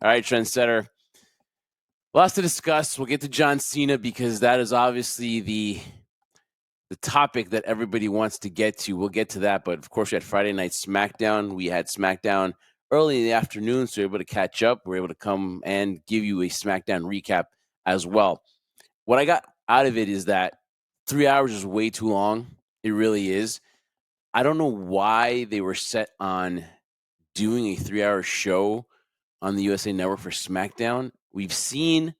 All right, Trendsetter. Lots to discuss. We'll get to John Cena because that is obviously the topic that everybody wants to get to. We'll get to that. But of course, we had Friday Night Smackdown. We had Smackdown early in the afternoon, so we were able to catch up. We were able to come and give you a Smackdown recap as well. What I got out of it is that 3 hours is way too long. It really is. I don't know why they were set on doing a 3-hour show on the USA Network for SmackDown. We've seen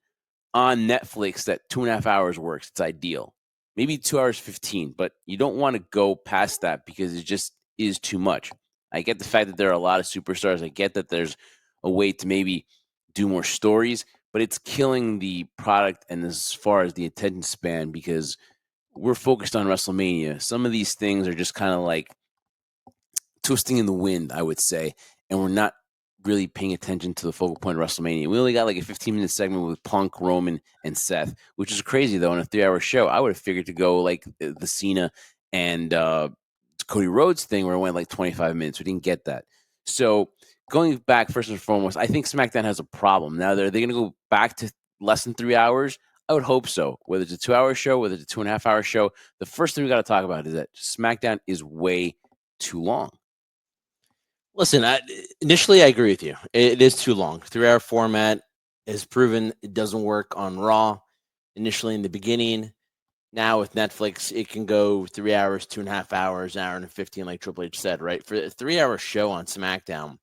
on Netflix that 2.5 hours works. It's ideal. Maybe 2 hours 15, but you don't want to go past that because it just is too much. I get the fact that there are a lot of superstars. I get that there's a way to maybe do more stories, but it's killing the product and as far as the attention span because we're focused on WrestleMania. Some of these things are just kind of like twisting in the wind, I would say, and we're not really paying attention to the focal point of WrestleMania. We only got like a 15-minute segment with Punk, Roman, and Seth, which is crazy, though, in a 3-hour show. I would have figured to go like the Cena and Cody Rhodes thing where it went like 25 minutes. We didn't get that. So going back, first and foremost, I think SmackDown has a problem. Now, are they going to go back to less than 3 hours? I would hope so. Whether it's a 2-hour show, whether it's a 2.5-hour show, the first thing we got to talk about is that SmackDown is way too long. Listen, initially I agree with you. It is too long. 3-hour format has proven it doesn't work on Raw. Initially in the beginning, now with Netflix, it can go 3 hours, 2.5 hours, hour and 15, like Triple H said, right? For a 3-hour show on SmackDown,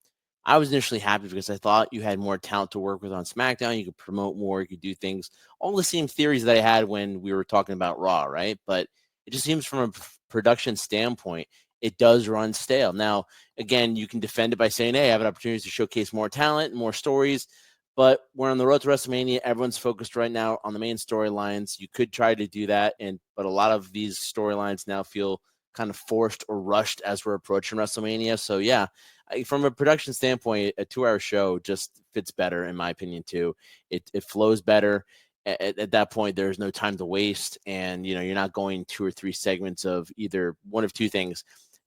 I was initially happy because I thought you had more talent to work with on SmackDown. You could promote more, you could do things, all the same theories that I had when we were talking about Raw, right? But it just seems from a production standpoint, it does run stale. Now, again, you can defend it by saying, hey, I have an opportunity to showcase more talent, more stories. But we're on the road to WrestleMania. Everyone's focused right now on the main storylines. You could try to do that, but a lot of these storylines now feel kind of forced or rushed as we're approaching WrestleMania. So, yeah, from a production standpoint, a 2-hour show just fits better, in my opinion, too. It flows better. At that point, there's no time to waste, and you're not going 2 or 3 segments of either one of two things.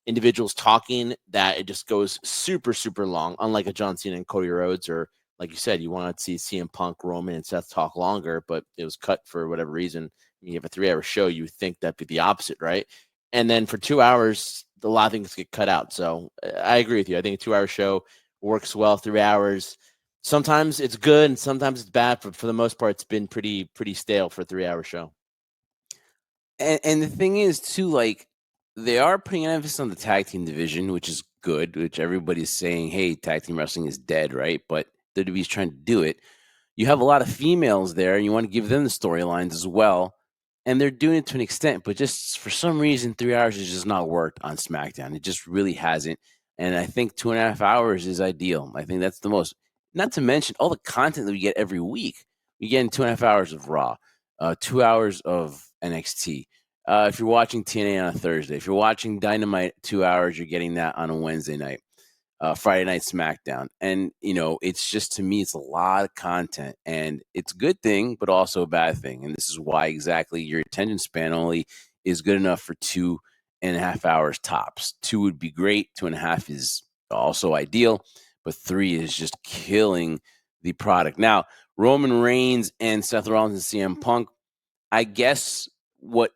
Individuals talking that it just goes super, super long, unlike a John Cena and Cody Rhodes, or like you said, you want to see CM Punk, Roman, and Seth talk longer, but it was cut for whatever reason. You have a 3-hour show, you would think that'd be the opposite, right? And then for 2 hours, a lot of things get cut out. So I agree with you. I think a 2-hour show works well. 3 hours, sometimes it's good and sometimes it's bad, but for the most part, it's been pretty stale for a 3-hour show. And the thing is, too, like, they are putting an emphasis on the tag team division, which is good, which everybody's saying, hey, tag team wrestling is dead, right? But WWE's trying to do it. You have a lot of females there, and you want to give them the storylines as well. And they're doing it to an extent, but just for some reason, 3 hours has just not worked on SmackDown. It just really hasn't. And I think 2.5 hours is ideal. I think that's the most. Not to mention all the content that we get every week. We get in 2.5 hours of Raw, 2 hours of NXT. If you're watching TNA on a Thursday, if you're watching Dynamite 2 hours, you're getting that on a Wednesday night. Friday Night Smackdown. And, it's just, to me, it's a lot of content. And it's a good thing, but also a bad thing. And this is why exactly your attention span only is good enough for 2.5 hours tops. 2 would be great. 2.5 is also ideal. But 3 is just killing the product. Now, Roman Reigns and Seth Rollins and CM Punk, I guess what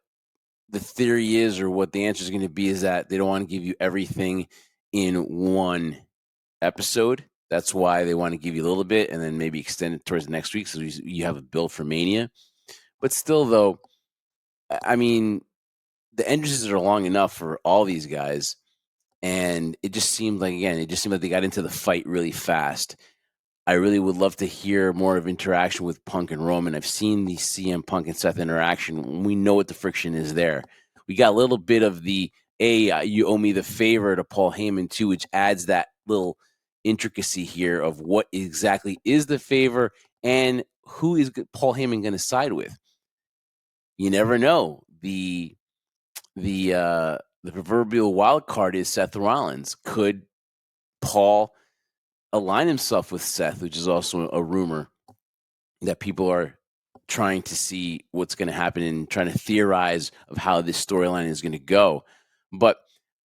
the theory is, or what the answer is going to be, is that they don't want to give you everything in one episode. That's why they want to give you a little bit and then maybe extend it towards the next week so you have a build for Mania. But still, though, I mean, the entrances are long enough for all these guys. And it just seemed like they got into the fight really fast. I really would love to hear more of interaction with Punk and Roman. I've seen the CM Punk and Seth interaction. We know what the friction is there. We got a little bit of the, hey, you owe me the favor to Paul Heyman too, which adds that little intricacy here of what exactly is the favor and who is Paul Heyman going to side with. You never know. The proverbial wild card is Seth Rollins. Could Paul align himself with Seth, which is also a rumor that people are trying to see what's going to happen and trying to theorize of how this storyline is going to go. But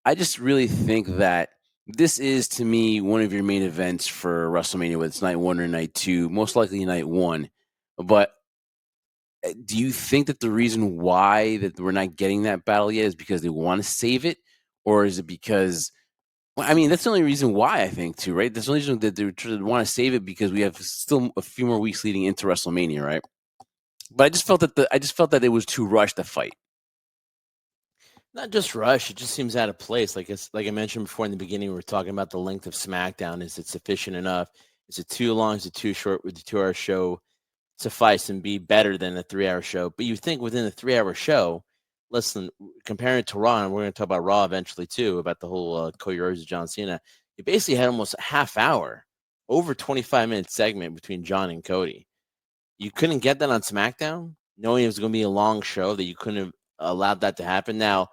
I just really think that this is to me one of your main events for WrestleMania, whether it's night one or night two, most likely night one. But do you think that the reason why that we're not getting that battle yet is because they want to save it, or is it because? Well, I mean, that's the only reason why I think too, right? That's the only reason that they want to save it because we have still a few more weeks leading into WrestleMania, right? But I just felt that it was too rushed to fight. Not just rush, it just seems out of place. Like I mentioned before in the beginning, we were talking about the length of SmackDown. Is it sufficient enough? Is it too long? Is it too short? Would the 2 hour show suffice and be better than a 3 hour show? But you think within a 3 hour show, listen, comparing it to Raw, and we're going to talk about Raw eventually too, about the whole Cody Rhodes John Cena. You basically had almost a half hour, over 25-minute segment between John and Cody. You couldn't get that on SmackDown, knowing it was going to be a long show, that you couldn't have allowed that to happen. Now,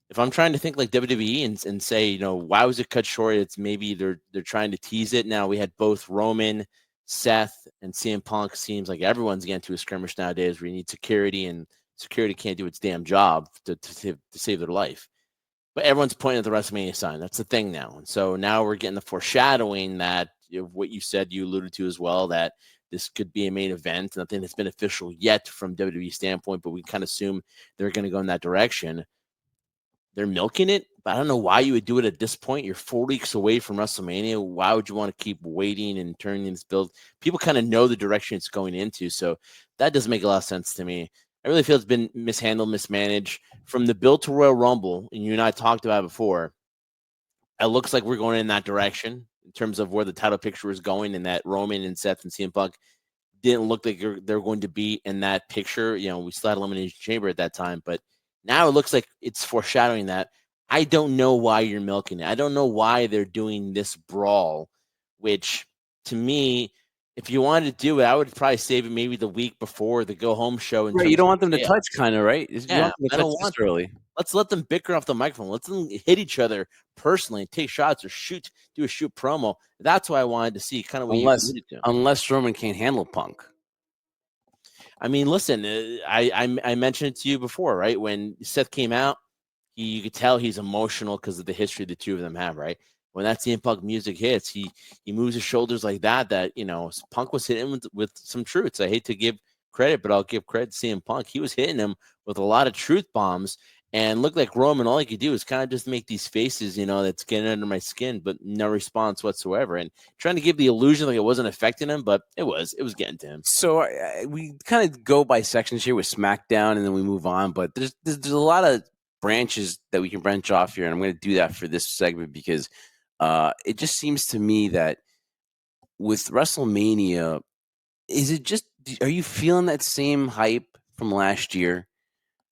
if I'm trying to think like WWE and say, why was it cut short? It's maybe they're trying to tease it. Now we had both Roman, Seth, and CM Punk. Seems like everyone's getting to a skirmish nowadays where you need security, and security can't do its damn job to save their life. But everyone's pointing at the WrestleMania sign. That's the thing now. And so now we're getting the foreshadowing that what you said, you alluded to as well, that this could be a main event. Nothing that's been official yet from WWE standpoint, but we kind of assume they're going to go in that direction. They're milking it, but I don't know why you would do it at this point. You're 4 weeks away from WrestleMania. Why would you want to keep waiting and turning this build? People kind of know the direction it's going into, so that doesn't make a lot of sense to me. I really feel it's been mishandled, mismanaged from the build to Royal Rumble, and you and I talked about it before. It looks like we're going in that direction in terms of where the title picture is going, and that Roman and Seth and CM Punk didn't look like they're going to be in that picture. We still had Elimination Chamber at that time, but now it looks like it's foreshadowing that. I don't know why you're milking it. I don't know why they're doing this brawl, which to me, if you wanted to do it, I would probably save it maybe the week before the go home show in Right, you terms don't of want them to chaos. touch, kind of right. You Yeah, want them to I touch don't this want. early. Let's let them bicker off the microphone. Let's them hit each other personally and take shots or do a shoot promo. That's what I wanted to see, kind of what you Unless alluded to. unless Roman can't handle Punk. I mean, listen, I mentioned it to you before, right? When Seth came out, you could tell he's emotional because of the history the two of them have, right? When that CM Punk music hits, he moves his shoulders like that. Punk was hitting with some truths. I hate to give credit, but I'll give credit to CM Punk. He was hitting him with a lot of truth bombs, and looked like Roman. All he could do is kind of just make these faces, that's getting under my skin, but no response whatsoever, and trying to give the illusion like it wasn't affecting him, but it was. It was getting to him. So we kind of go by sections here with SmackDown, and then we move on. But there's a lot of branches that we can branch off here, and I'm going to do that for this segment because it just seems to me that with WrestleMania, is it just? Are you feeling that same hype from last year?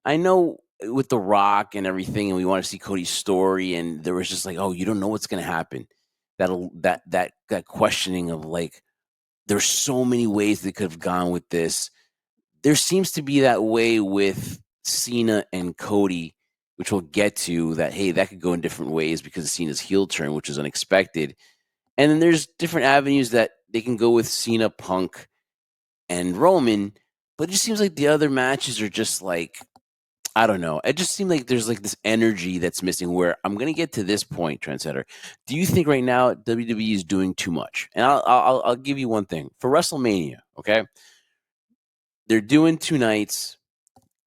I know with The Rock and everything, and we want to see Cody's story, and there was just like, oh, you don't know what's going to happen. That questioning of like, there's so many ways they could have gone with this. There seems to be that way with Cena and Cody, which we'll get to. That hey, that could go in different ways because of Cena's heel turn, which is unexpected. And then there's different avenues that they can go with Cena, Punk, and Roman. But it just seems like the other matches are just like I don't know. It just seemed like there's like this energy that's missing. Where I'm gonna get to this point, Trendsetter. Do you think right now WWE is doing too much? And I'll give you one thing for WrestleMania. Okay, they're doing 2 nights,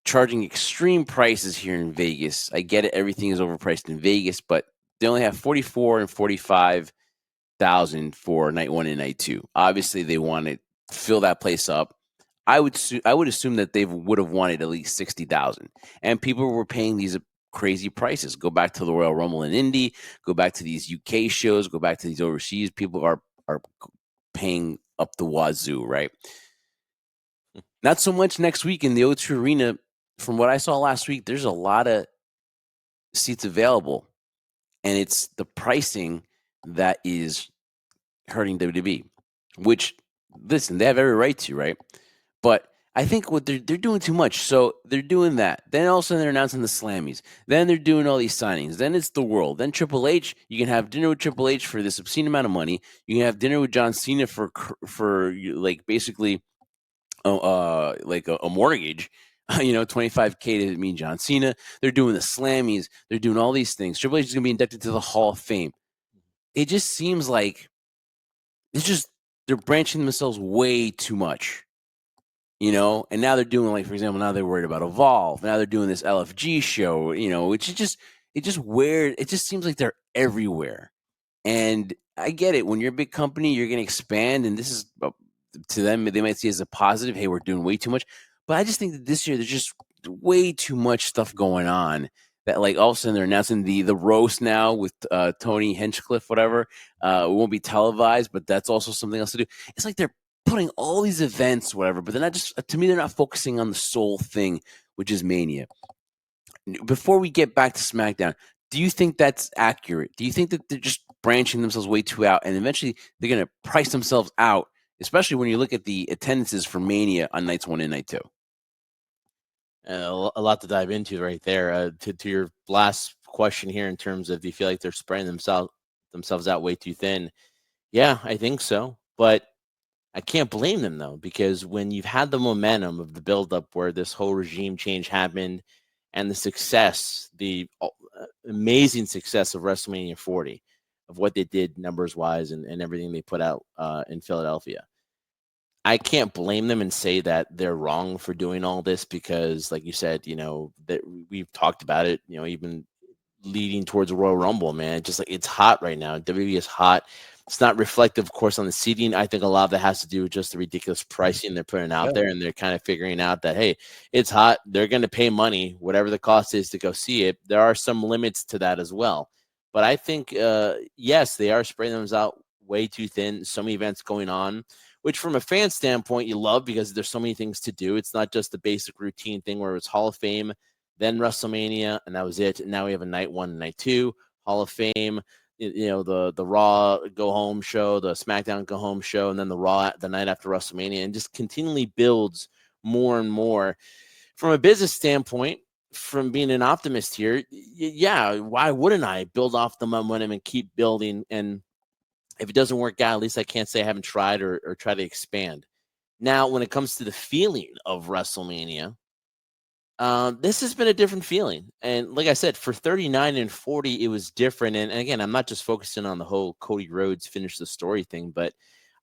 charging extreme prices here in Vegas. I get it; everything is overpriced in Vegas, but they only have 44 and 45,000 for night one and night two. Obviously, they want to fill that place up. I would assume that they would have wanted at least 60,000, and people were paying these crazy prices. Go back to the Royal Rumble in Indy, go back to these UK shows, go back to these overseas. People are paying up the wazoo, right? Not so much next week in the O2 Arena. From what I saw last week, there's a lot of seats available, and it's the pricing that is hurting WWE. Which, listen, they have every right to, right? But I think what they're doing too much. So they're doing that. Then all of a sudden they're announcing the Slammies. Then they're doing all these signings. Then it's the World. Then Triple H. You can have dinner with Triple H for this obscene amount of money. You can have dinner with John Cena for like basically like a mortgage. 25K to mean John Cena. They're doing the Slammies. They're doing all these things. Triple H is going to be inducted to the Hall of Fame. it just seems like it's just they're branching themselves way too much, and now they're doing, like, for example, now they're worried about Evolve. Now they're doing this LFG show, which is just it just weird. It just seems like they're everywhere. And I get it. When you're a big company, you're going to expand, and this is to them, they might see it as a positive. Hey, we're doing way too much. But I just think that this year there's just way too much stuff going on that, like, all of a sudden they're announcing the roast now with Tony Hinchcliffe, whatever. It won't be televised, but that's also something else to do. It's like they're putting all these events, whatever, but they're not just, to me, they're not focusing on the sole thing, which is Mania. Before we get back to SmackDown, do you think that's accurate? Do you think that they're just branching themselves way too out, and eventually they're going to price themselves out, especially when you look at the attendances for Mania on nights 1 and night 2? A lot to dive into right there. To your last question here, in terms of, do you feel like they're spreading themselves out way too thin? Yeah, I think so, but I can't blame them though, because when you've had the momentum of the buildup where this whole regime change happened, and the success, the amazing success of WrestleMania 40, of what they did numbers wise, and everything they put out in Philadelphia, I can't blame them and say that they're wrong for doing all this, because, like you said, that we've talked about it, even leading towards a Royal Rumble, man. It's just like, it's hot right now. WWE is hot. It's not reflective, of course, on the seating. I think a lot of that has to do with just the ridiculous pricing they're putting out Yeah. there, and they're kind of figuring out that, hey, it's hot. They're going to pay money, whatever the cost is, to go see it. There are some limits to that as well. But I think, yes, they are spreading themselves out way too thin. So many events going on, which from a fan standpoint, you love, because there's so many things to do. It's not just the basic routine thing where it's Hall of Fame, then WrestleMania, and that was it. And now we have a night 1 and night 2, Hall of Fame, the Raw go home show, the SmackDown go home show, and then the Raw the night after WrestleMania, and just continually builds more and more. From a business standpoint, from being an optimist here, yeah, why wouldn't I build off the momentum and keep building? And if it doesn't work out, at least I can't say I haven't tried, or try to expand. Now, when it comes to the feeling of WrestleMania, this has been a different feeling. And like I said, for 39 and 40, it was different. And again, I'm not just focusing on the whole Cody Rhodes finish the story thing, but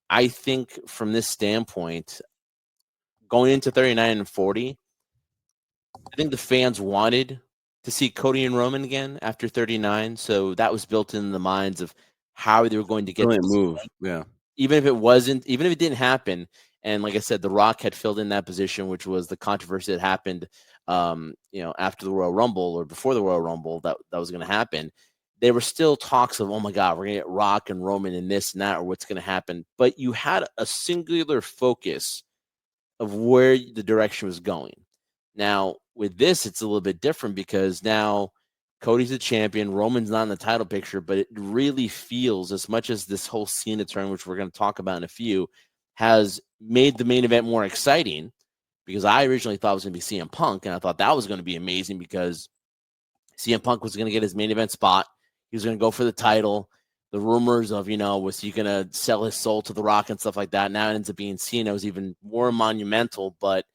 I think from this standpoint, going into 39 and 40, I think the fans wanted to see Cody and Roman again after 39. So that was built in the minds of how they were going to get Brilliant this, move. Yeah. even if it didn't happen. And like I said, The Rock had filled in that position, which was the controversy that happened, after the Royal Rumble, or before the Royal Rumble, that was going to happen. There were still talks of, oh my God, we're going to get Rock and Roman in this and that, or what's going to happen. But you had a singular focus of where the direction was going. Now, with this, it's a little bit different, because now Cody's the champion. Roman's not in the title picture, but it really feels, as much as this whole Cena turn, which we're going to talk about in a few, has made the main event more exciting, because I originally thought it was going to be CM Punk, and I thought that was going to be amazing, because CM Punk was going to get his main event spot. He was going to go for the title. The rumors of, was he going to sell his soul to The Rock and stuff like that. Now it ends up being Cena, was even more monumental. But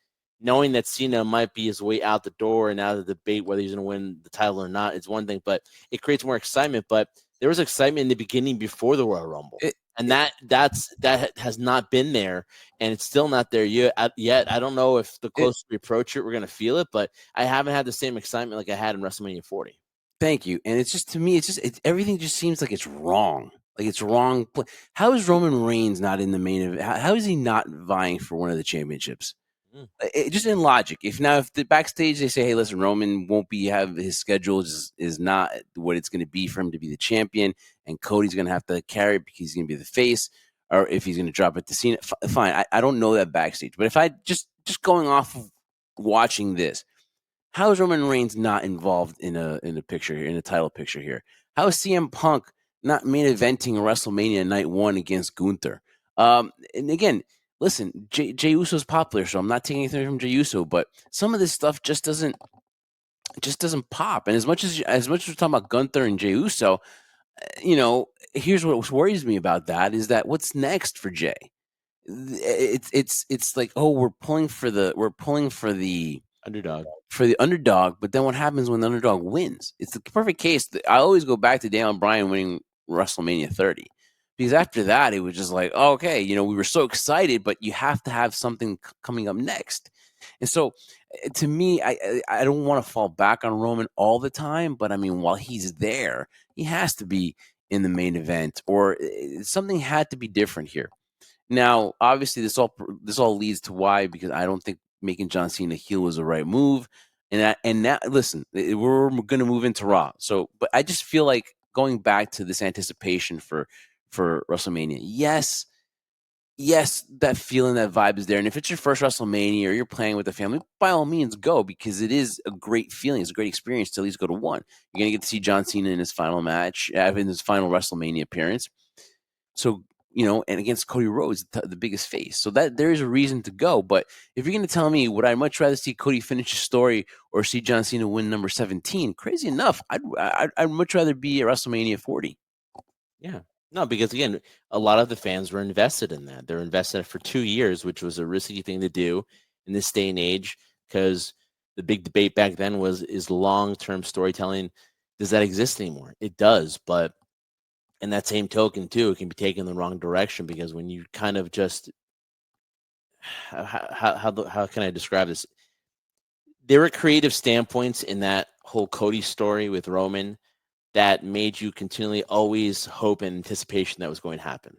knowing that Cena might be his way out the door, and out of the debate whether he's going to win the title or not, is one thing. But it creates more excitement. But there was excitement in the beginning before the Royal Rumble. It, And it, that has not been there, and it's still not there yet. I don't know if the it, closer we approach it, we're going to feel it, but I haven't had the same excitement like I had in WrestleMania 40. Thank you. And it's just, to me, everything just seems like it's wrong. Like it's wrong. How is Roman Reigns not in the main event? How is he not vying for one of the championships? Mm. Just in logic. If the backstage they say, hey, listen, Roman won't have his schedule is not what it's going to be for him to be the champion, and Cody's going to have to carry it because he's going to be the face, or if he's going to drop it to Cena, fine. I don't know that backstage, but if I just going off of watching this, how is Roman Reigns not involved in a picture here, in a title picture here? How is CM Punk not main eventing WrestleMania night 1 against Gunther? And again, listen, Jey Uso's popular, so I'm not taking anything from Jey Uso, but some of this stuff just doesn't pop. And as much as we're talking about Gunther and Jey Uso, here's what worries me about that is that what's next for Jey? It's like, oh, we're pulling Underdog. for the underdog, but then what happens when the underdog wins? It's the perfect case. I always go back to Daniel Bryan winning WrestleMania 30. Because after that, it was just like, oh, okay, we were so excited, but you have to have something coming up next. And so, to me, I don't want to fall back on Roman all the time, but I mean, while he's there, he has to be in the main event, or something had to be different here. Now, obviously, this all leads to why, because I don't think making John Cena heel was the right move. And now, listen, we're going to move into Raw. So, but I just feel like going back to this anticipation for WrestleMania. Yes, that feeling, that vibe is there. And if it's your first WrestleMania or you're playing with the family, by all means, go, because it is a great feeling. It's a great experience to at least go to one. You're going to get to see John Cena in his final match, in his final WrestleMania appearance. So, and against Cody Rhodes, the biggest face. So that there is a reason to go. But if you're going to tell me, would I much rather see Cody finish his story or see John Cena win number 17? Crazy enough, I'd much rather be at WrestleMania 40. Yeah. No, because again, a lot of the fans were invested in that. They're invested for 2 years, which was a risky thing to do in this day and age, because the big debate back then was, is long-term storytelling, does that exist anymore? It does, but in that same token too, it can be taken in the wrong direction, because when you kind of just how can I describe this? There were creative standpoints in that whole Cody story with Roman that made you continually always hope and anticipation that was going to happen.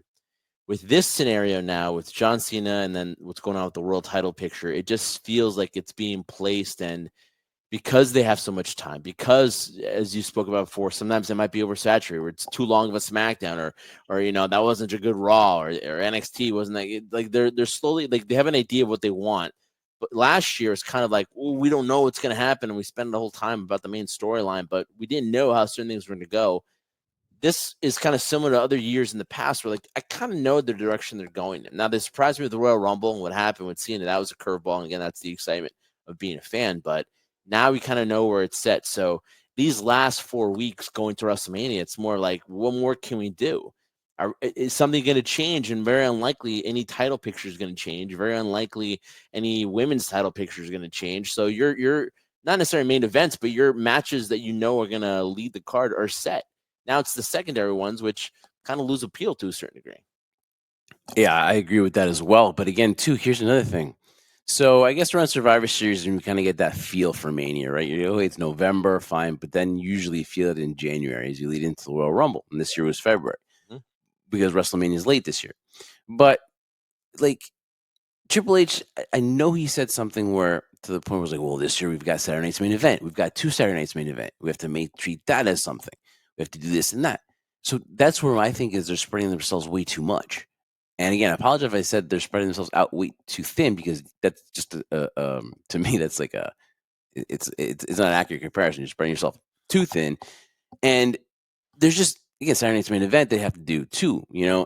With this scenario now, with John Cena and then what's going on with the world title picture, it just feels like it's being placed, and because they have so much time, because as you spoke about before, sometimes it might be oversaturated, where it's too long of a SmackDown, or that wasn't a good Raw, or NXT wasn't like they're slowly, like, they have an idea of what they want. But last year it's kind of like, well, we don't know what's going to happen, and we spend the whole time about the main storyline, but we didn't know how certain things were going to go. This is kind of similar to other years in the past, where like I kind of know the direction they're going in. Now, they surprised me with the Royal Rumble and what happened with Cena. That was a curveball, and again, that's the excitement of being a fan. But now we kind of know where it's set. So these last 4 weeks going to WrestleMania, it's more like, what more can we do? Is something going to change? And very unlikely any title picture is going to change. Very unlikely any women's title picture is going to change. So you're not necessarily main events, but your matches that are going to lead the card are set. Now it's the secondary ones, which kind of lose appeal to a certain degree. Yeah, I agree with that as well. But again, too, here's another thing. So I guess around Survivor Series, you kind of get that feel for Mania, right? It's November, fine, but then you usually feel it in January as you lead into the Royal Rumble. And this year was February, Mhm. because WrestleMania is late this year. But like Triple H, I know he said something where, to the point where it was like, well, this year we've got Saturday night's main event. We've got 2 Saturday nights main event. We have to treat that as something. We have to do this and that. So that's where I think is they're spreading themselves way too much. And again, I apologize if I said they're spreading themselves out way too thin, because that's just to me, that's like it's not an accurate comparison. You're spreading yourself too thin, and there's just, again, Saturday night's main event they have to do too,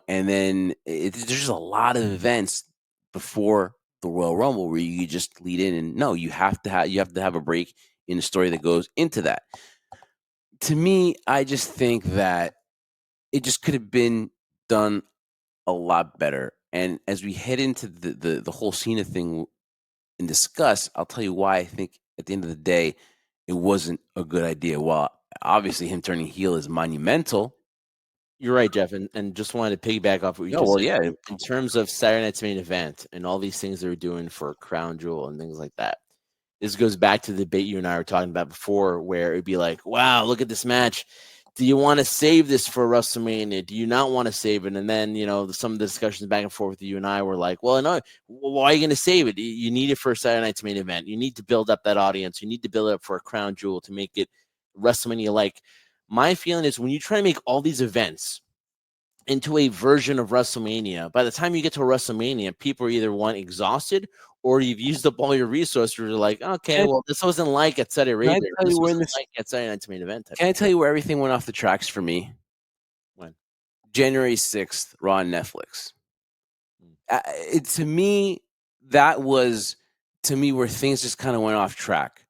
and then there's just a lot of events before the Royal Rumble where you just lead in, and no, you have to have a break in the story that goes into that. To me, I just think that it just could have been done a lot better. And as we head into the whole Cena thing and discuss, I'll tell you why I think at the end of the day it wasn't a good idea. While obviously him turning heel is monumental. You're right, Jeff, and just wanted to piggyback off what you No, just well, said. yeah, In terms of Saturday Night's Main Event and all these things they're doing for Crown Jewel and things like that, this goes back to the debate you and I were talking about before, where it'd be like, wow, look at this match. Do you want to save this for WrestleMania? Do you not want to save it? And then, some of the discussions back and forth with you and I were like, well, no, why are you going to save it? You need it for Saturday Night's Main Event. You need to build up that audience. You need to build it up for a Crown Jewel to make it WrestleMania like. My feeling is, when you try to make all these events into a version of WrestleMania, by the time you get to WrestleMania, people are either exhausted, or you've used up all your resources. You're like, okay, can well, this wasn't like at Saudi can I Arabia. tell This you wasn't like at Saturday Night's Main Event type can of I thing. tell you where everything went off the tracks for me? When January 6th, Raw on Netflix. Mm. To me, that was, to me, where things just kind of went off track.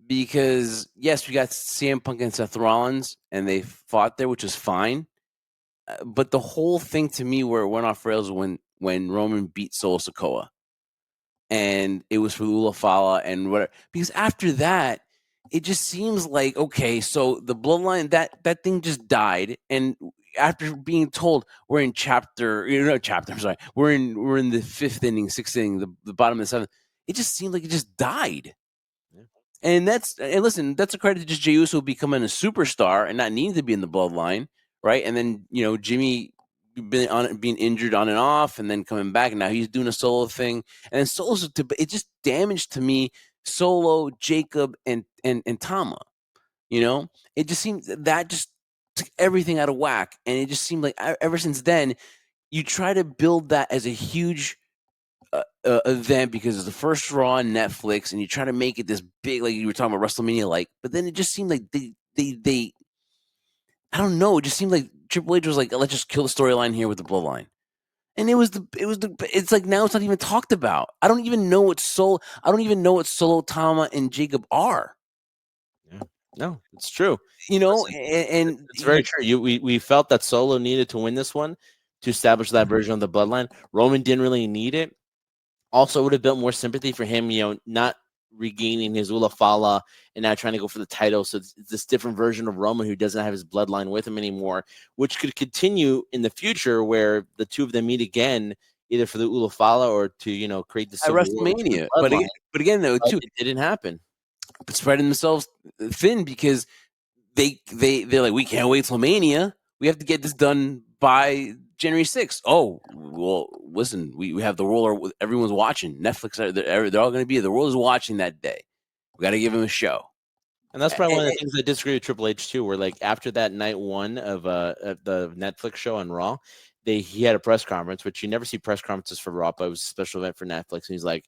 Because yes, we got CM Punk and Seth Rollins, and they fought there, which was fine. But the whole thing to me where it went off rails when Roman beat Solo Sikoa, and it was for Ulafala and whatever. Because after that, it just seems like, okay, so the bloodline, that thing just died, and after being told we're in chapter, I'm sorry, we're in the 5th inning, 6th inning, the bottom of the 7th. It just seemed like it just died. Yeah. And listen, that's a credit to just Jey Uso becoming a superstar and not needing to be in the bloodline, right? And then Jimmy being injured on and off, and then coming back, and now he's doing a solo thing, and then it just damaged to me Solo, Jacob, and Tama. It just seemed that just took everything out of whack, and it just seemed like ever since then, you try to build that as a huge event because it's the first Raw on Netflix, and you try to make it this big, like you were talking about WrestleMania, but then it just seemed like they I don't know, it just seemed like Triple H was like, let's just kill the storyline here with the Bloodline. And it's like now it's not even talked about. I don't even know what Solo, Tama, and Jacob are. Yeah. No, it's true. And, Listen, and it's very true. We felt that Solo needed to win this one to establish that version of the bloodline. Roman didn't really need it. Also, would have built more sympathy for him, not regaining his Ulafala and now trying to go for the title. So it's this different version of Roman who doesn't have his bloodline with him anymore, which could continue in the future where the two of them meet again, either for the Ulafala or to, create the at civil war between the WrestleMania, bloodline. but again though But too, it didn't happen. spreading themselves thin because they're like, we can't wait till Mania. We have to get this done by January 6th. Oh, well, listen, we have the world, everyone's watching. Netflix, they're all going to be, the world is watching that day. We got to give them a show. And that's probably one of the things I disagree with Triple H too, where like after that night one of the Netflix show on Raw, he had a press conference, which you never see press conferences for Raw, but it was a special event for Netflix. And he's like,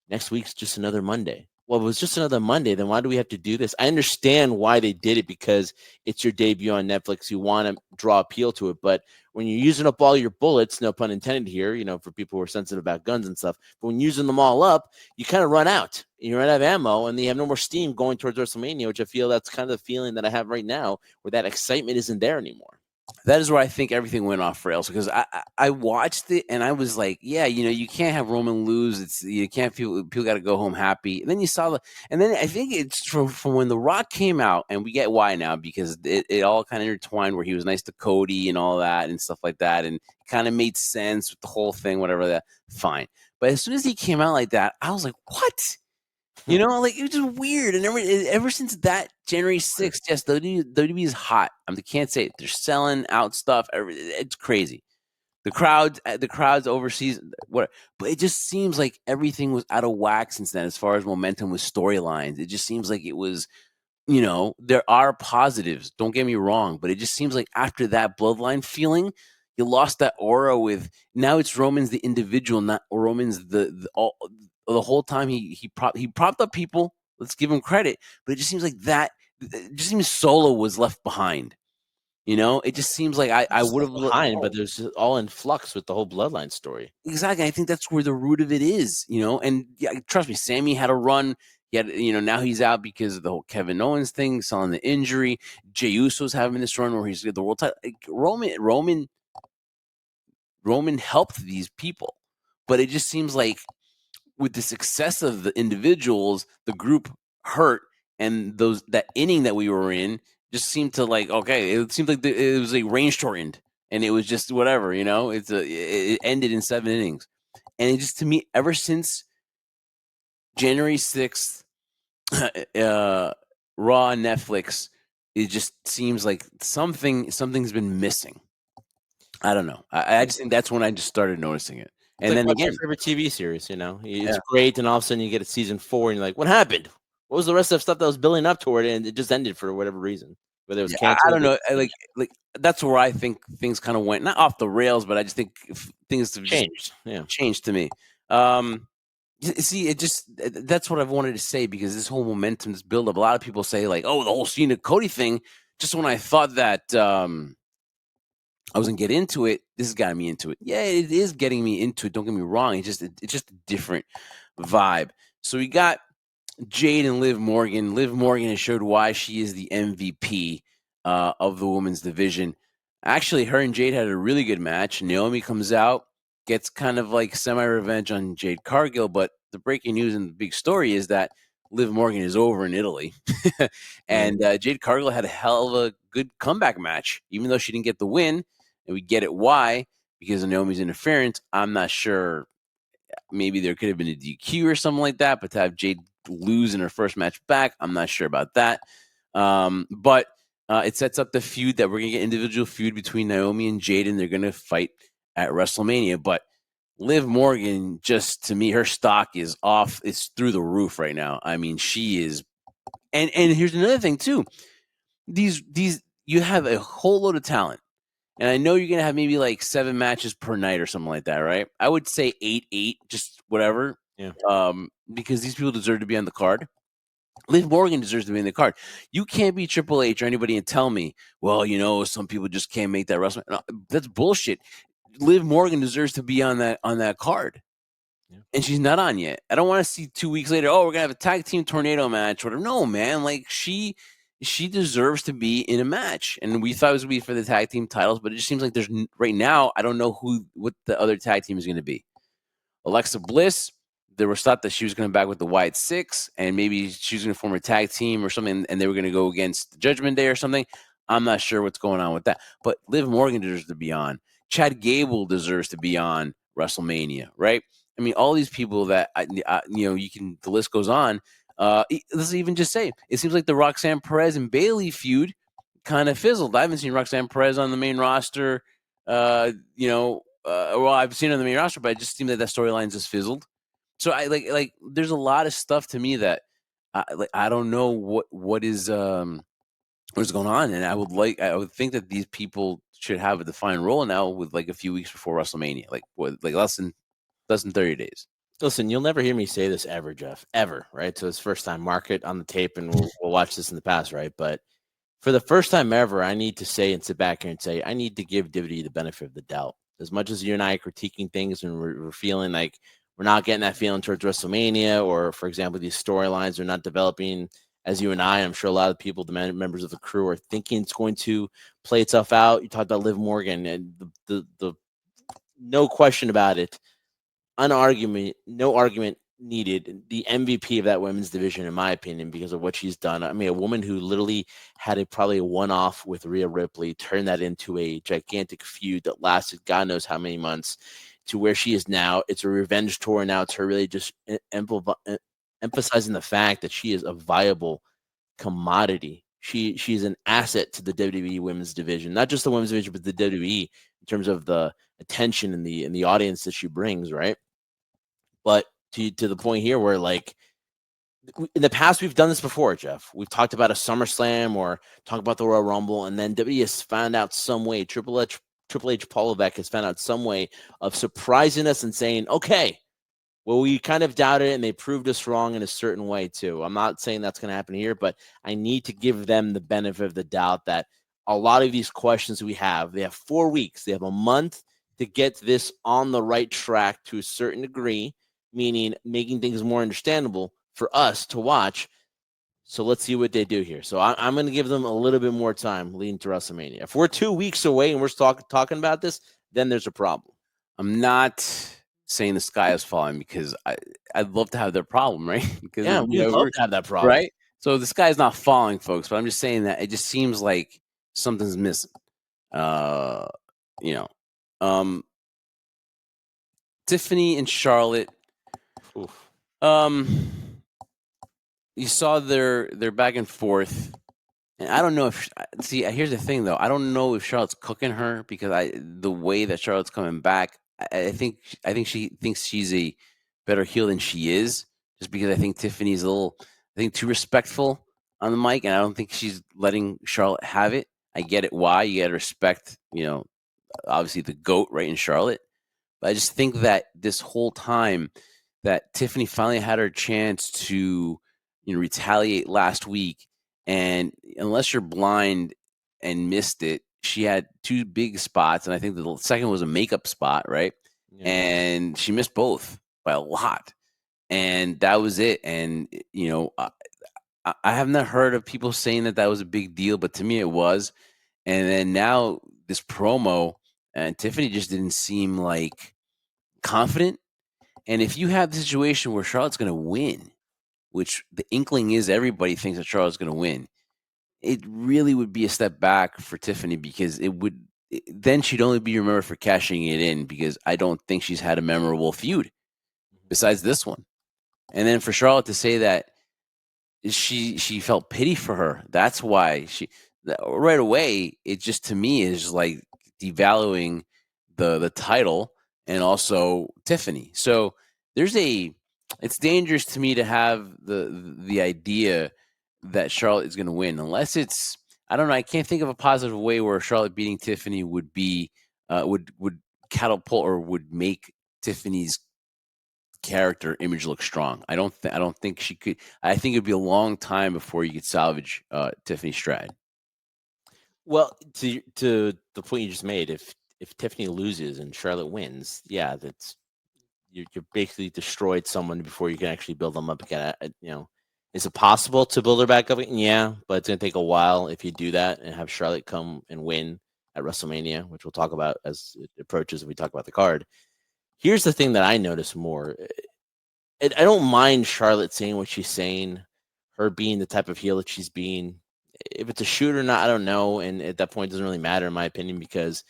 next week's just another Monday. Well, if it was just another Monday, then why do we have to do this? I understand why they did it because it's your debut on Netflix. You want to draw appeal to it. But when you're using up all your bullets, no pun intended here, for people who are sensitive about guns and stuff, but when using them all up, you kind of run out. You run out of ammo and you have no more steam going towards WrestleMania, which I feel that's kind of the feeling that I have right now where that excitement isn't there anymore. That is where I think everything went off rails because I watched it and I was like, yeah, you can't have Roman lose. You can't feel people got to go home happy. And then you saw and then I think it's from when The Rock came out, and we get why now because it all kind of intertwined where he was nice to Cody and all that and stuff like that, and it kind of made sense with the whole thing, whatever that. Fine, but as soon as he came out like that, I was like, what? It was just weird. And ever since that January 6th, yes, WWE is hot. I can't say it. They're selling out stuff. It's crazy. The crowds overseas, what? But it just seems like everything was out of whack since then, as far as momentum with storylines. It just seems like it was, there are positives. Don't get me wrong, but it just seems like after that bloodline feeling, you lost that aura with now it's Roman's the individual, not Roman's the whole time he propped up people. Let's give him credit, but it just seems like it just seems Solo was left behind. It just seems like I would have behind, but there's all in flux with the whole bloodline story. Exactly. I think that's where the root of it is. And yeah, trust me, Sammy had a run. He had, now he's out because of the whole Kevin Owens thing, selling the injury. Jey Uso's having this run where he's got the world title. Roman helped these people, but it just seems like with the success of the individuals, the group hurt, and that inning that we were in just seemed to okay. It seemed like it was like rain shortened, and it was just whatever. It ended in 7 innings, and it just to me ever since January 6th, Raw on Netflix, it just seems like something's been missing. I don't know. I just think that's when I just started noticing it. It's And like then what's again, your favorite TV series? It's great, and all of a sudden you get a season 4, and you're like, "What happened? What was the rest of the stuff that was building up toward it?" And it just ended for whatever reason, whether it was I canceled. don't know. Like that's where I think things kind of went not off the rails, but I just think things have just Changed. Yeah, changed to me. See, it just that's what I've wanted to say because this whole momentum, this build up. A lot of people say like, "Oh, the whole Cena Cody thing." Just when I thought that I wasn't get into it, this has gotten me into it. Yeah, it is getting me into it. Don't get me wrong. It's just a different vibe. So we got Jade and Liv Morgan. Liv Morgan has showed why she is the MVP of the women's division. Actually, her and Jade had a really good match. Naomi comes out, gets kind of like semi-revenge on Jade Cargill, but the breaking news and the big story is that Liv Morgan is over in Italy. Right. And Jade Cargill had a hell of a good comeback match, even though she didn't get the win. And we get it why, because of Naomi's interference. I'm not sure. Maybe there could have been a DQ or something like that, but to have Jade lose in her first match back, I'm not sure about that. But it sets up the feud that we're going to get individual feud between Naomi and Jade, and they're going to fight at WrestleMania. But Liv Morgan, just to me, her stock is off. It's through the roof right now. I mean, she is. And here's another thing too. These you have a whole load of talent. And I know you're gonna have maybe like 7 matches per night or something like that, right? I would say 8, just whatever. Yeah. Because these people deserve to be on the card. Liv Morgan deserves to be in the card. You can't be Triple H or anybody and tell me, well, some people just can't make that wrestling. No, that's bullshit. Liv Morgan deserves to be on that card. Yeah. And she's not on yet. I don't want to see 2 weeks later, oh, we're gonna have a tag team tornado match, whatever. No, man. Like she deserves to be in a match. And we thought it was gonna be for the tag team titles, but it just seems like there's right now, I don't know what the other tag team is gonna be. Alexa Bliss, there was thought that she was going to back with the White Six, and maybe she was going to form a tag team or something, and they were going to go against Judgment Day or something. I'm not sure what's going on with that. But Liv Morgan deserves to be on. Chad Gable deserves to be on WrestleMania, right? I mean, all these people that you can. The list goes on. Let's even just say it seems like the Roxanne Perez and Bailey feud kind of fizzled. I haven't seen Roxanne Perez on the main roster. Well, I've seen her on the main roster, but it just seemed that storyline just fizzled. So I like. There's a lot of stuff to me that I don't know what is what's going on, and I would think that these people should have a defined role now with like a few weeks before WrestleMania, like less than 30 days. Listen, you'll never hear me say this ever, Jeff, ever, right? So it's first time. Mark it on the tape, and we'll watch this in the past, right? But for the first time ever, I need to say and sit back here and say I need to give WWE the benefit of the doubt. As much as you and I are critiquing things and we're feeling like we're not getting that feeling towards WrestleMania, or for example, these storylines are not developing as you and I'm sure a lot of people, the members of the crew, are thinking it's going to play itself out. You talked about Liv Morgan, and the no question about it, no argument needed. The MVP of that women's division, in my opinion, because of what she's done. I mean, a woman who literally had probably a one-off with Rhea Ripley, turned that into a gigantic feud that lasted God knows how many months, to where she is now. It's a revenge tour now. It's her really just emphasizing the fact that she is a viable commodity. She's an asset to the WWE women's division, not just the women's division, but the WWE in terms of the attention and the audience that she brings, right? But to the point here where, like, in the past we've done this before, Jeff. We've talked about a SummerSlam or talk about the Royal Rumble, and then WWE has found out some way. Triple H Paul Levesque has found out some way of surprising us and saying, okay, well, we kind of doubted it, and they proved us wrong in a certain way too. I'm not saying that's going to happen here, but I need to give them the benefit of the doubt that a lot of these questions we have, they have 4 weeks, they have a month to get this on the right track to a certain degree, meaning making things more understandable for us to watch. So let's see what they do here. So I'm going to give them a little bit more time leading to WrestleMania. If we're 2 weeks away and we're talking about this, then there's a problem. I'm not saying the sky is falling because I'd love to have their problem, right? Because Yeah, we'd love to have that problem. right. So the sky is not falling, folks. But I'm just saying that it just seems like something's missing. Uh, you know, um, Tiffany and Charlotte. Oof. You saw their back and forth. And I don't know if here's the thing though. I don't know if Charlotte's cooking her because the way that Charlotte's coming back, I think she thinks she's a better heel than she is, just because I think Tiffany's too respectful on the mic, and I don't think she's letting Charlotte have it. I get it why. You gotta respect, obviously the GOAT, right, in Charlotte. But I just think that this whole time that Tiffany finally had her chance to, retaliate last week, and unless you're blind and missed it, she had 2 big spots, and I think the second was a makeup spot, right? Yeah. And she missed both by a lot, and that was it. And I have not heard of people saying that was a big deal, but to me it was. And then now this promo, and Tiffany just didn't seem like confident. And if you have the situation where Charlotte's going to win, which the inkling is everybody thinks that Charlotte's going to win, it really would be a step back for Tiffany because then she'd only be remembered for cashing it in because I don't think she's had a memorable feud besides this one. And then for Charlotte to say that she felt pity for her, that's why right away it just to me is like devaluing the title and also Tiffany. So it's dangerous to me to have the idea that Charlotte is going to win unless it's I don't know. I can't think of a positive way where Charlotte beating Tiffany would be would catapult or would make Tiffany's character image look strong. I don't think she could. I think it'd be a long time before you could salvage Tiffany Stratton. Well, to the point you just made, if Tiffany loses and Charlotte wins, yeah, that's you're basically destroyed someone before you can actually build them up again. Is it possible to build her back up? Yeah, but it's gonna take a while if you do that and have Charlotte come and win at WrestleMania, which we'll talk about as it approaches. And we talk about the card. Here's the thing that I notice more. I don't mind Charlotte saying what she's saying, her being the type of heel that she's being. If it's a shoot or not, I don't know. And at that point, it doesn't really matter, in my opinion, because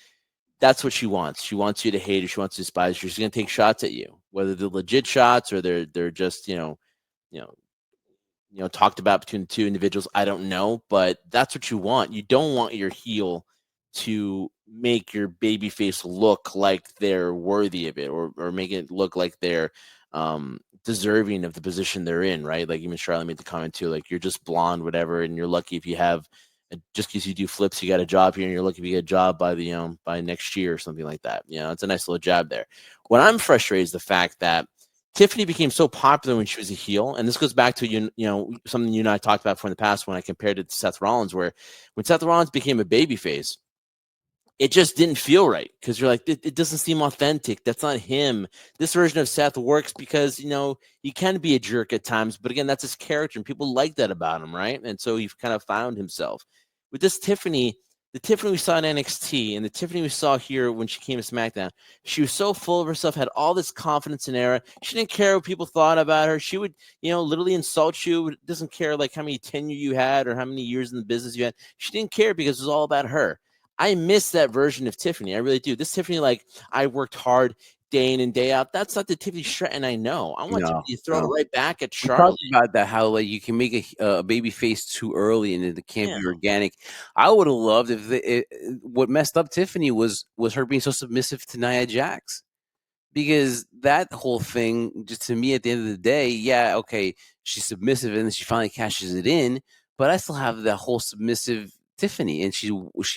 that's what she wants. She wants you to hate her. She wants to despise her. She's going to take shots at you, whether they're legit shots or they're just you know talked about between the two individuals. I don't know, but that's what you want. You don't want your heel to make your baby face look like they're worthy of it, or make it look like they're deserving of the position they're in, right? Like even Charlotte made the comment too, like you're just blonde, whatever, and you're lucky if you have just because you do flips, you got a job here, and you're lucky if you get a job by the by next year or something like that. It's a nice little job there. What I'm frustrated is the fact that Tiffany became so popular when she was a heel, and this goes back to something you and I talked about before in the past when I compared it to Seth Rollins, where when Seth Rollins became a babyface, it just didn't feel right because you're like, it doesn't seem authentic. That's not him. This version of Seth works because he can be a jerk at times, but again, that's his character, and people like that about him, right? And so he's kind of found himself with this Tiffany. The Tiffany we saw in NXT and the Tiffany we saw here when she came to SmackDown, she was so full of herself, had all this confidence in era. She didn't care what people thought about her. She would, literally insult you. Doesn't care like how many tenure you had or how many years in the business you had. She didn't care because it was all about her. I miss that version of Tiffany. I really do. This Tiffany, like, I worked hard day in and day out. That's not the Tiffany Stratton I know. I want No, Tiffany to throw it no. right back at We talked Charlotte. about that, how like you can make a baby face too early and it can't Yeah. be organic. I would have loved if what messed up Tiffany was her being so submissive to Nia Jax. Because that whole thing, just to me, at the end of the day, yeah, okay, she's submissive and then she finally cashes it in, but I still have that whole submissive Tiffany, and she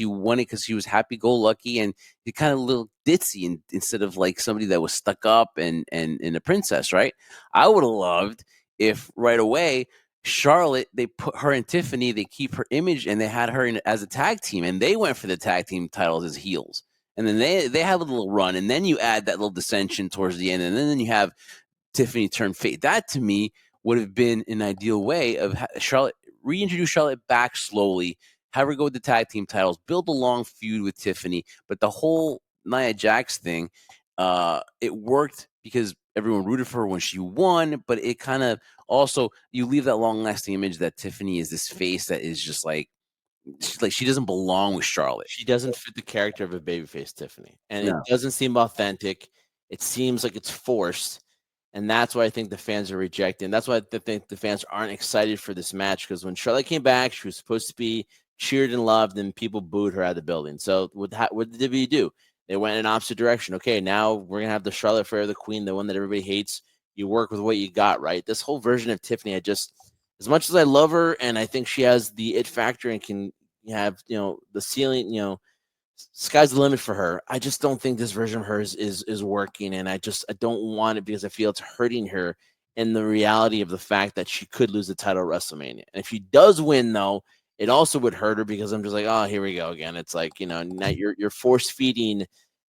won it because she was happy go lucky and kind of a little ditzy, instead of like somebody that was stuck up and a princess, right? I would have loved if right away Charlotte, they put her and Tiffany, they keep her image, and they had her as a tag team, and they went for the tag team titles as heels. And then they have a little run, and then you add that little dissension towards the end, and then you have Tiffany turn face. That to me would have been an ideal way of Charlotte reintroduce Charlotte back slowly, have her go with the tag team titles, build a long feud with Tiffany. But the whole Nia Jax thing, it worked because everyone rooted for her when she won, but it kind of also you leave that long lasting image that Tiffany is this face that is just like she doesn't belong with Charlotte. She doesn't fit the character of a babyface Tiffany, and it No. doesn't seem authentic. It seems like it's forced, and that's why I think the fans are rejecting. That's why I think the fans aren't excited for this match, because when Charlotte came back, she was supposed to be cheered and loved, and people booed her out of the building. So what did the WWE do? They went in an opposite direction. Okay, now we're gonna have the Charlotte Flair, the Queen, the one that everybody hates. You work with what you got, right? This whole version of Tiffany, as much as I love her and I think she has the it factor and can have the ceiling, sky's the limit for her. I just don't think this version of hers is working, and I don't want it because I feel it's hurting her in the reality of the fact that she could lose the title at WrestleMania. And if she does win, though, it also would hurt her because I'm just like, oh, here we go again. It's like, now you're force feeding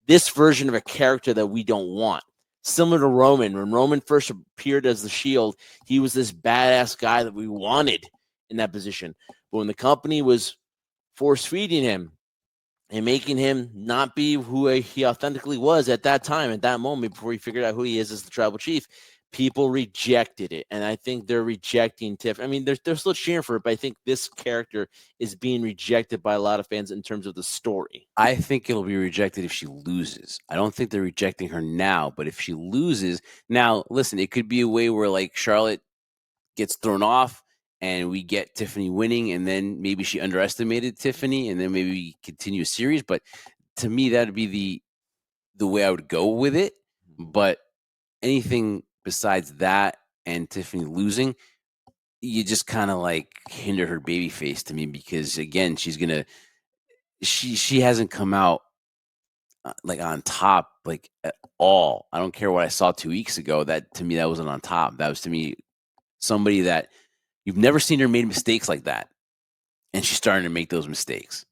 this version of a character that we don't want. Similar to Roman. When Roman first appeared as the Shield, he was this badass guy that we wanted in that position. But when the company was force feeding him and making him not be who he authentically was at that time, at that moment, before he figured out who he is as the tribal chief, people rejected it, and I think they're rejecting Tiff. I mean, they're still cheering for it, but I think this character is being rejected by a lot of fans in terms of the story. I think it'll be rejected if she loses. I don't think they're rejecting her now, but if she loses, now listen, it could be a way where like Charlotte gets thrown off and we get Tiffany winning, and then maybe she underestimated Tiffany, and then maybe we continue a series. But to me, that'd be the way I would go with it. But anything besides that and Tiffany losing, you just kind of like hinder her baby face to me, because again, she hasn't come out like on top like at all. I don't care what I saw 2 weeks ago. That to me, that wasn't on top. That was to me somebody that you've never seen her made mistakes like that, and she's starting to make those mistakes.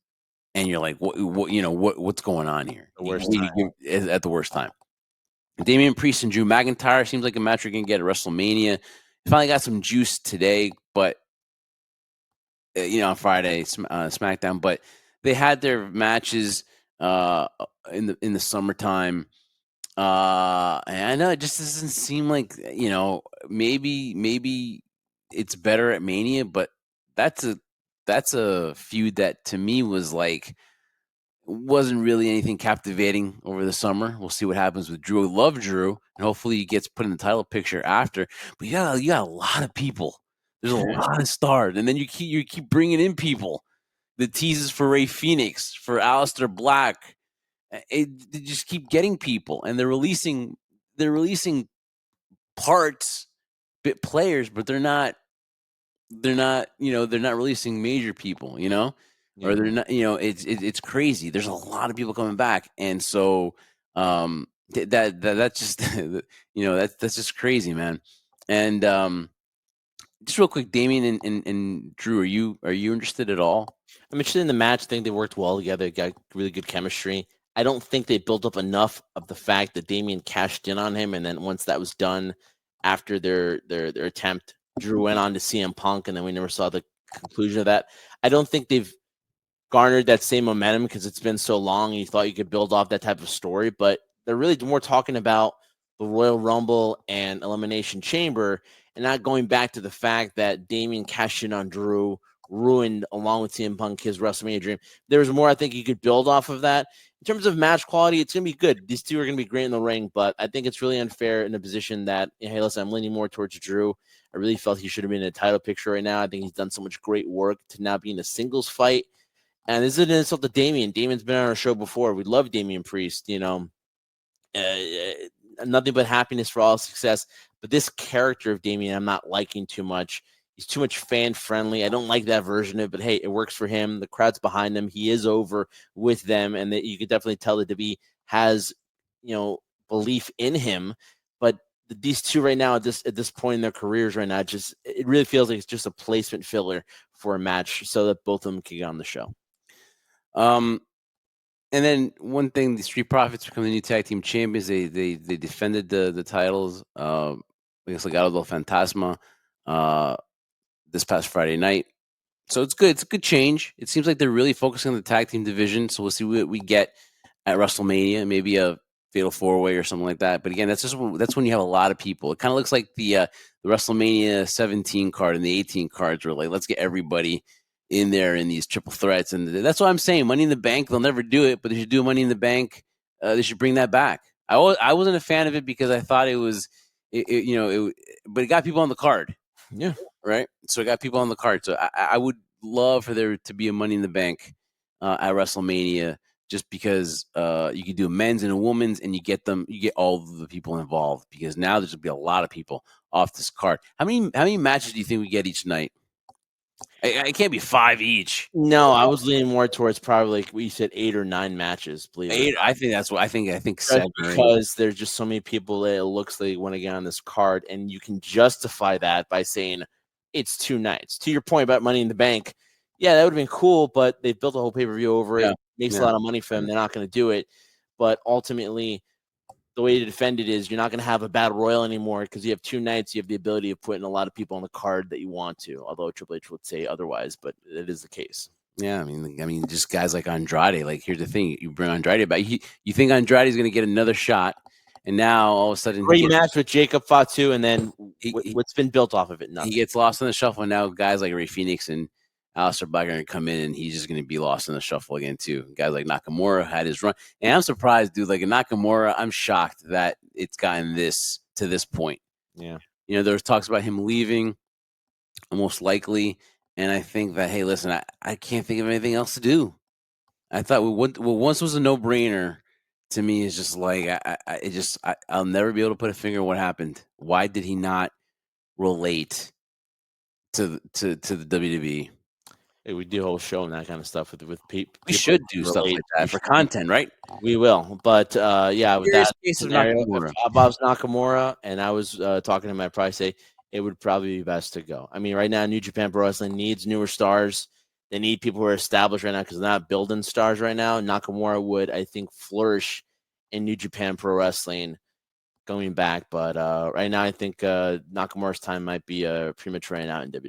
And you're like, what's going on here? The worst time. At the worst time. Damian Priest and Drew McIntyre seems like a match you're gonna get at WrestleMania. Finally got some juice today, but on Friday SmackDown. But they had their matches in the summertime. And I know it just doesn't seem like maybe it's better at Mania, but that's a feud that to me was like wasn't really anything captivating over the summer. We'll see what happens with Drew. I love Drew, and hopefully he gets put in the title picture after. But you got a lot of people. There's a lot of stars, and then you keep bringing in people. The teases for Ray Fenix, for Aleister Black. They just keep getting people, and they're releasing parts, bit players, but they're not releasing major people, or they're not, it's crazy. There's a lot of people coming back, and so that's just that's just crazy, man. And just real quick, Damian and Drew, are you interested at all? I'm interested in the match. I think they worked well together, got really good chemistry. I don't think they built up enough of the fact that Damian cashed in on him, and then once that was done, after their attempt, Drew went on to CM Punk, and then we never saw the conclusion of that. I don't think they've garnered that same momentum because it's been so long, and you thought you could build off that type of story, but they're really more talking about the Royal Rumble and Elimination Chamber, and not going back to the fact that Damian cashed in on Drew, ruined along with CM Punk his WrestleMania dream. There's more I think you could build off of that. In terms of match quality, it's going to be good. These two are going to be great in the ring, but I think it's really unfair in a position that, hey, listen, I'm leaning more towards Drew. I really felt he should have been in a title picture right now. I think he's done so much great work to now be in a singles fight. And this is an insult to Damian. Damian's been on our show before. We love Damian Priest, nothing but happiness for all success. But this character of Damian, I'm not liking too much. He's too much fan friendly. I don't like that version of it, but hey, it works for him. The crowd's behind him. He is over with them, and that you could definitely tell that WWE has, belief in him. But these two right now at this point in their careers right now, it really feels like it's just a placement filler for a match so that both of them can get on the show. And then one thing, the Street Profits become the new tag team champions. They defended the titles against Legado del Fantasma this past Friday night. So it's good. It's a good change. It seems like they're really focusing on the tag team division. So we'll see what we get at WrestleMania, maybe a Fatal 4-Way or something like that. But again, that's when you have a lot of people. It kind of looks like the WrestleMania 17 card and the 18 cards were like, let's get everybody in there in these triple threats. And that's what I'm saying. Money in the Bank, they'll never do it, but they should do Money in the Bank. They should bring that back. I wasn't a fan of it because I thought it was, but it got people on the card. Yeah. Right. So it got people on the card. So I would love for there to be a Money in the Bank at WrestleMania, just because you could do a men's and a woman's, and you get all of the people involved, because now there's going to be a lot of people off this card. How many matches do you think we get each night? It can't be 5 each. No, I was leaning more towards probably like we said 8 or 9 matches. Believe it. 8. I think that's what I think 7 because there's just so many people that it looks like want to get on this card, and you can justify that by saying it's 2 nights. To your point about Money in the Bank, yeah, that would have been cool, but they've built a whole pay-per-view over it. Makes a lot of money for them. They're not going to do it, but ultimately, the way to defend it is you're not going to have a battle royal anymore, because you have 2 nights. You have the ability of putting a lot of people on the card that you want to, although Triple H would say otherwise, but it is the case. Yeah, I mean, just guys like Andrade. Like, here's the thing: you bring Andrade back. You think Andrade is going to get another shot and now all of a sudden Great match with Jacob Fatu, and then he what's been built off of it? he Nothing. gets lost in the shuffle. And now guys like Ray Phoenix and Aleister Black are going to come in, and he's just going to be lost in the shuffle again too. Guys like Nakamura had his run, and I'm surprised, dude. Like Nakamura, I'm shocked that it's gotten to this point. Yeah, there was talks about him leaving, most likely, and I think that hey, listen, I can't think of anything else to do. I thought what once was a no brainer to me is just like I'll never be able to put a finger on what happened. Why did he not relate to the WWE? hey, we do a whole show and that kind of stuff with people. We should do stuff Relate. like that for content, right? We will, but yeah, with Serious that case of scenario, if Nakamura. I was Nakamura and I was talking to him, I'd probably say it would probably be best to go. I mean, right now, New Japan Pro Wrestling needs newer stars. They need people who are established right now because they're not building stars right now. Nakamura would, I think, flourish in New Japan Pro Wrestling going back, but right now, I think Nakamura's time might be premature and out in WWE.